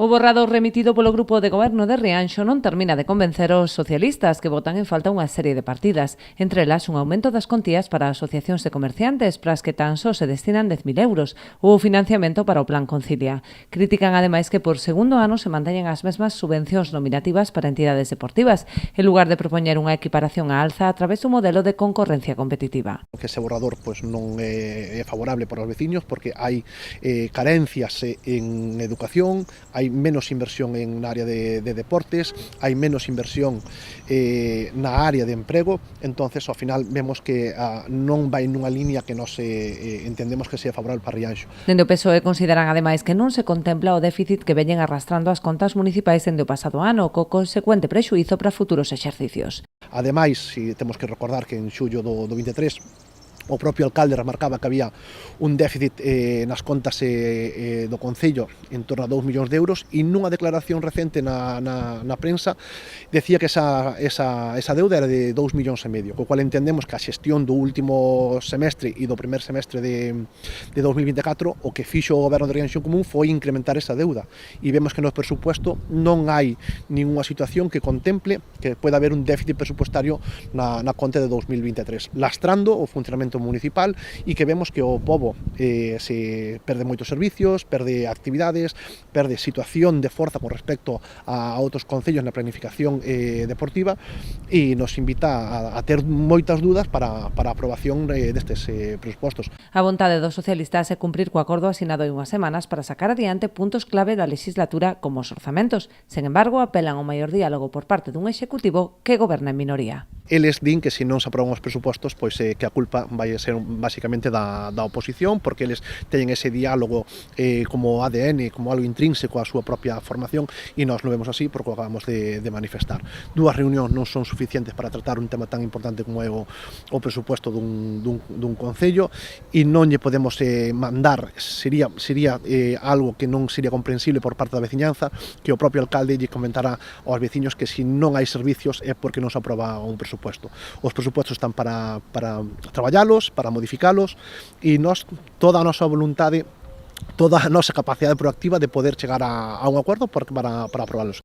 O borrador remitido polo Grupo de Goberno de Rianxo non termina de convencer os socialistas, que botan en falta unha serie de partidas, entre elas un aumento das contías para asociacións de comerciantes, para as que tan só se destinan 10.000 euros, ou o financiamento para o Plan Concilia. Critican ademais que por segundo ano se manteñen as mesmas subvencións nominativas para entidades deportivas, en lugar de propoñer unha equiparación á alza a través dun modelo de concorrencia competitiva. Que ese borrador non é favorable para os veciños porque hai carencias en educación, hai menos inversión en área de deportes, hai menos inversión na área de emprego, entonces ao final vemos que non vai nunha línea que nos entendemos que sea favorable para Rianxo. Dende o PSOE consideran ademais que non se contempla o déficit que veñen arrastrando as contas municipais dende o pasado ano, co consecuente prexuízo para futuros exercicios. Ademais, si temos que recordar que en xullo do 23 o propio alcalde remarcaba que había un déficit nas contas do Concello en torno a 2 millóns de euros e nunha declaración recente na prensa decía que esa deuda era de 2 millóns e medio, co cual entendemos que a xestión do último semestre e do primer semestre de 2024 o que fixo o Goberno de Rianxo Común foi incrementar esa deuda e vemos que no presupuesto non hai ninguna situación que contemple que pueda haber un déficit presupuestario na conta de 2023, lastrando o funcionamento municipal e que vemos que o pobo se perde moitos servicios, perde actividades, perde situación de forza con respecto a outros concellos na planificación deportiva e nos invita a ter moitas dudas para a aprobación destes presupostos. A vontade dos socialistas é cumprir co acordo asinado hai unhas semanas para sacar adiante puntos clave da legislatura como os orzamentos. Sen embargo, apelan ao maior diálogo por parte dun executivo que goberna en minoría. Eles din que se non se aproban os presupostos, pois que a culpa vai ser basicamente da oposición, porque eles teñen ese diálogo como ADN, como algo intrínseco á súa propia formación, e nós non vemos así porque o acabamos de manifestar. Dúas reunións non son suficientes para tratar un tema tan importante como é o presupuesto dun concello, e non lle podemos mandar, sería algo que non sería comprensible por parte da veciñanza, que o propio alcalde lle comentara aos veciños que se non hai servicios é porque non se aproba un presupuesto. Os presupostos están para traballalos, para modificalos e nós, toda a nosa voluntade, toda a nosa capacidade proactiva de poder chegar a un acordo para aprobalos.